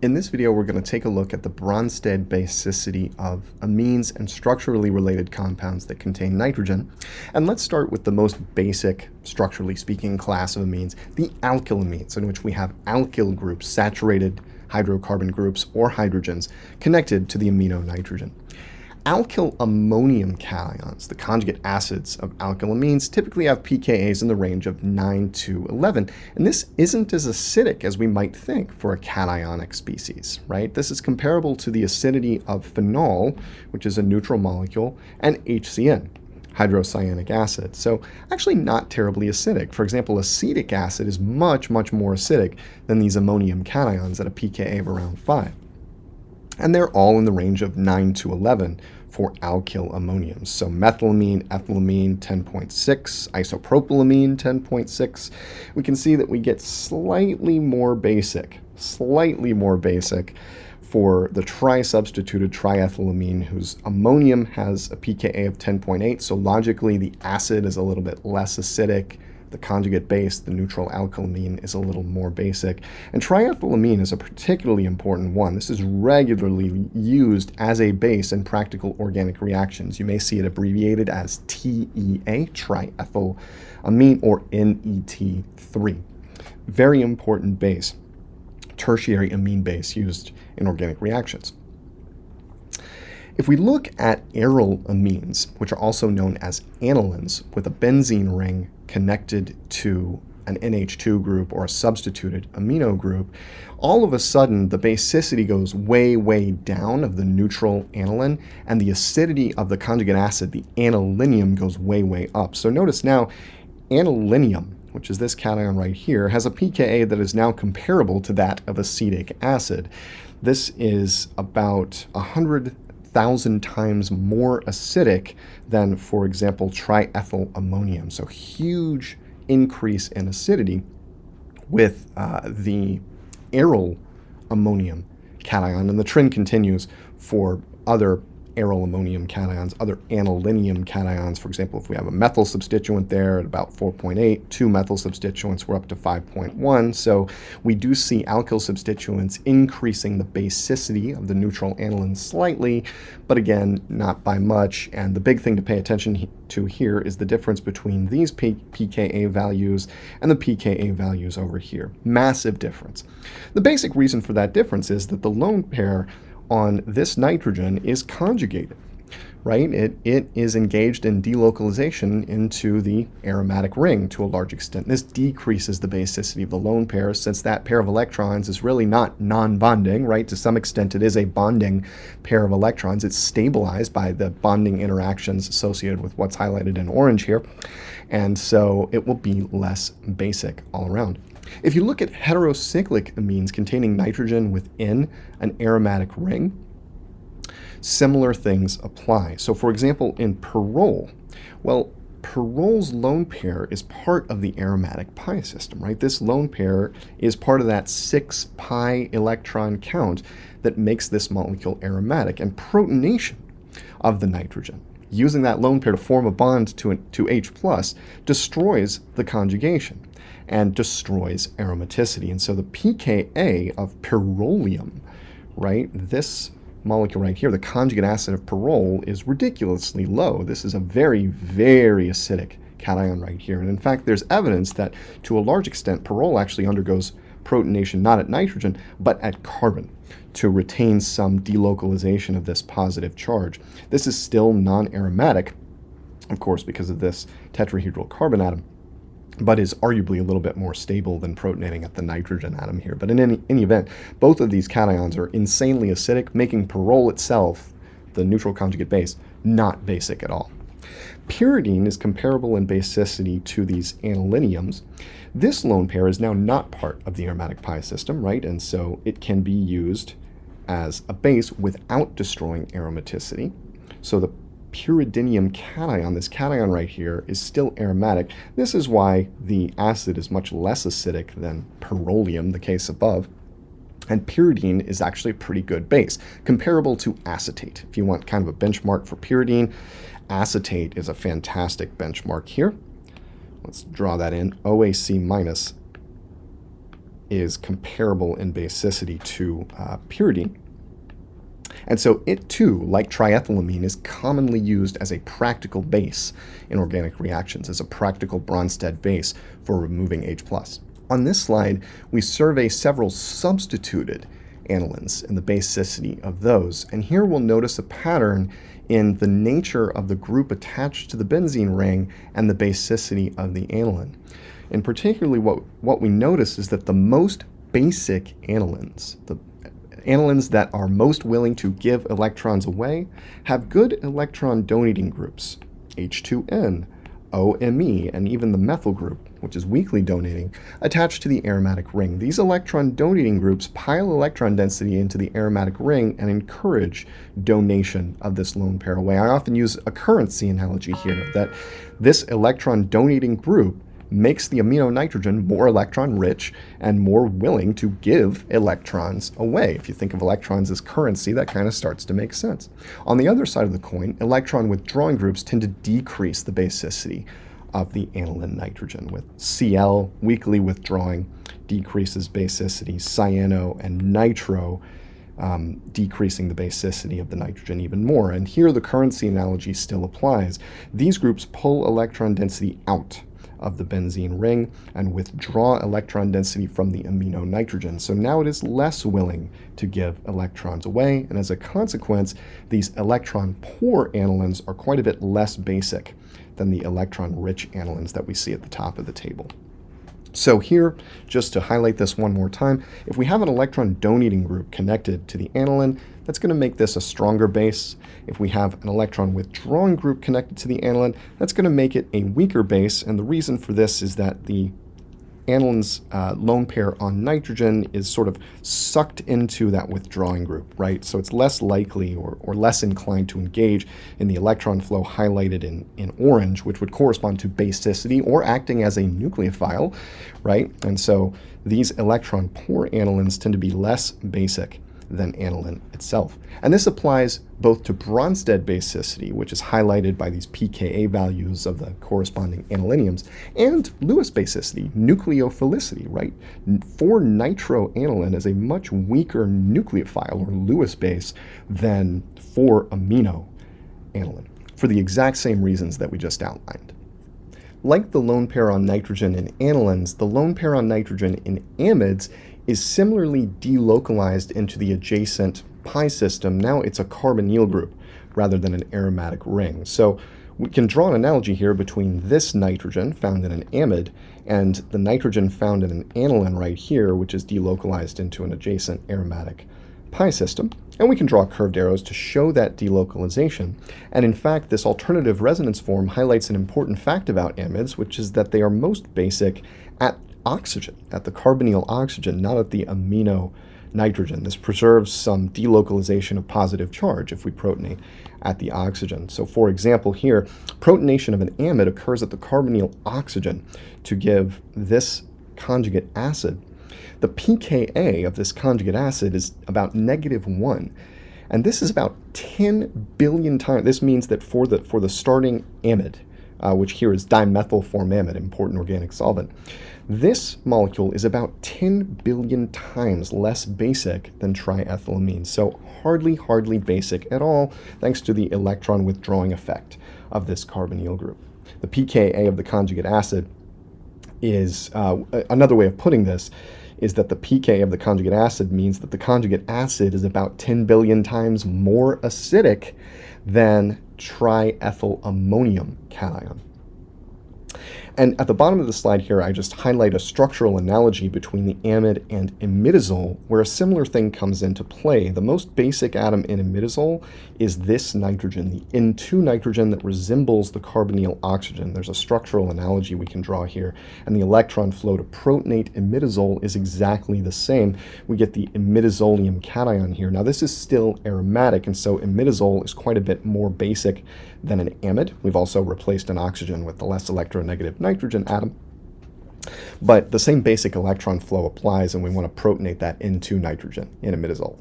In this video, we're going to take a look at the Bronsted basicity of amines and structurally related compounds that contain nitrogen. And let's start with the most basic, structurally speaking, class of amines, the alkylamines, in which we have alkyl groups, saturated hydrocarbon groups, or hydrogens connected to the amino nitrogen. Alkyl ammonium cations, the conjugate acids of alkylamines, typically have pKa's in the range of 9 to 11, and this isn't as acidic as we might think for a cationic species, right? This is comparable to the acidity of phenol, which is a neutral molecule, and HCN, hydrocyanic acid. So actually not terribly acidic. For example, acetic acid is much, much more acidic than these ammonium cations at a pKa of around 5. And they're all in the range of 9 to 11 for alkyl ammoniums. So methylamine, ethylamine, 10.6, isopropylamine, 10.6. We can see that we get slightly more basic for the tri-substituted triethylamine, whose ammonium has a pKa of 10.8. So logically, the acid is a little bit less acidic. The conjugate base, the neutral alkylamine, is a little more basic. And triethylamine is a particularly important one. This is regularly used as a base in practical organic reactions. You may see it abbreviated as TEA, triethylamine, or NET3. Very important base, tertiary amine base used in organic reactions. If we look at aryl amines, which are also known as anilines, with a benzene ring connected to an NH2 group or a substituted amino group, all of a sudden the basicity goes way, way down of the neutral aniline, and the acidity of the conjugate acid, the anilinium, goes way, way up. So notice now, anilinium, which is this cation right here, has a pKa that is now comparable to that of acetic acid. This is about 100,000 times more acidic than, for example, triethylammonium. So huge increase in acidity with the aryl ammonium cation. And the trend continues for other aryl ammonium cations, other anilinium cations. For example, if we have a methyl substituent there at about 4.8, two methyl substituents, we're up to 5.1. So we do see alkyl substituents increasing the basicity of the neutral aniline slightly, but again, not by much. And the big thing to pay attention to here is the difference between these pKa values and the pKa values over here. Massive difference. The basic reason for that difference is that the lone pair on this nitrogen is conjugated, right? It is engaged in delocalization into the aromatic ring to a large extent. This decreases the basicity of the lone pair, since that pair of electrons is really not non-bonding, right? To some extent, it is a bonding pair of electrons. It's stabilized by the bonding interactions associated with what's highlighted in orange here, and so it will be less basic all around. If you look at heterocyclic amines containing nitrogen within an aromatic ring, similar things apply. So for example, in Pyrrole, well, Pyrrole's lone pair is part of the aromatic pi system, right? This lone pair is part of that 6 pi electron count that makes this molecule aromatic, and protonation of the nitrogen, using that lone pair to form a bond to H+, destroys the conjugation and destroys aromaticity. And so the pKa of pyrrolium, right, this molecule right here, the conjugate acid of pyrrole, is ridiculously low. This is a very, very acidic cation right here. And in fact, there's evidence that to a large extent, pyrrole actually undergoes protonation not at nitrogen, but at carbon to retain some delocalization of this positive charge. This is still non-aromatic, of course, because of this tetrahedral carbon atom, but is arguably a little bit more stable than protonating at the nitrogen atom here. But in any event, both of these cations are insanely acidic, making pyrrole itself, the neutral conjugate base, not basic at all. Pyridine is comparable in basicity to these aniliniums. This lone pair is now not part of the aromatic pi system, right? And so it can be used as a base without destroying aromaticity. So the pyridinium cation, this cation right here, is still aromatic. This is why the acid is much less acidic than pyrrolium, the case above. And pyridine is actually a pretty good base, comparable to acetate. If you want kind of a benchmark for pyridine, acetate is a fantastic benchmark here. Let's draw that in. OAC minus is comparable in basicity to pyridine. And so it too, like triethylamine, is commonly used as a practical base in organic reactions, as a practical Bronsted base for removing H+. On this slide, we survey several substituted anilines and the basicity of those. And here we'll notice a pattern in the nature of the group attached to the benzene ring and the basicity of the aniline. And particularly what we notice is that the most basic anilines, the anilines that are most willing to give electrons away, have good electron donating groups, H2N, OMe, and even the methyl group, which is weakly donating, attached to the aromatic ring. These electron donating groups pile electron density into the aromatic ring and encourage donation of this lone pair away. I often use a currency analogy here, that this electron donating group makes the amino nitrogen more electron rich and more willing to give electrons away. If you think of electrons as currency, that kind of starts to make sense. On the other side of the coin, electron withdrawing groups tend to decrease the basicity of the aniline nitrogen, with Cl weakly withdrawing decreases basicity, cyano and nitro decreasing the basicity of the nitrogen even more. And here the currency analogy still applies. These groups pull electron density out of the benzene ring and withdraw electron density from the amino nitrogen. So now it is less willing to give electrons away, and as a consequence, these electron-poor anilines are quite a bit less basic than the electron-rich anilines that we see at the top of the table. So here, just to highlight this one more time, if we have an electron donating group connected to the aniline, that's going to make this a stronger base. If we have an electron withdrawing group connected to the aniline, that's going to make it a weaker base. And the reason for this is that the aniline's lone pair on nitrogen is sort of sucked into that withdrawing group, right? So it's less likely or less inclined to engage in the electron flow highlighted in orange, which would correspond to basicity or acting as a nucleophile, right? And so these electron-poor anilines tend to be less basic than aniline itself. And this applies both to Bronsted basicity, which is highlighted by these pKa values of the corresponding aniliniums, and Lewis basicity, nucleophilicity, right? 4-nitroaniline is a much weaker nucleophile, or Lewis base, than 4-aminoaniline, for the exact same reasons that we just outlined. Like the lone pair on nitrogen in anilines, the lone pair on nitrogen in amides is similarly delocalized into the adjacent pi system. Now it's a carbonyl group rather than an aromatic ring. So we can draw an analogy here between this nitrogen found in an amide and the nitrogen found in an aniline right here, which is delocalized into an adjacent aromatic pi system. And we can draw curved arrows to show that delocalization. And in fact, this alternative resonance form highlights an important fact about amides, which is that they are most basic at oxygen, at the carbonyl oxygen, not at the amino nitrogen. This preserves some delocalization of positive charge if we protonate at the oxygen. So for example here, protonation of an amide occurs at the carbonyl oxygen to give this conjugate acid. The pKa of this conjugate acid is about -1. And this is about 10 billion times. This means that for the starting amide, which here is dimethylformamide, important organic solvent, this molecule is about 10 billion times less basic than triethylamine. So hardly basic at all, thanks to the electron withdrawing effect of this carbonyl group. The pKa of the conjugate acid is, another way of putting this, is that the pK of the conjugate acid means that the conjugate acid is about 10 billion times more acidic than triethylammonium cation. And at the bottom of the slide here, I just highlight a structural analogy between the amide and imidazole, where a similar thing comes into play. The most basic atom in imidazole is this nitrogen, the N2 nitrogen that resembles the carbonyl oxygen. There's a structural analogy we can draw here, and the electron flow to protonate imidazole is exactly the same. We get the imidazolium cation here. Now this is still aromatic, and so imidazole is quite a bit more basic than an amide. We've also replaced an oxygen with the less electronegative nitrogen atom. But the same basic electron flow applies, and we want to protonate that into nitrogen in imidazole.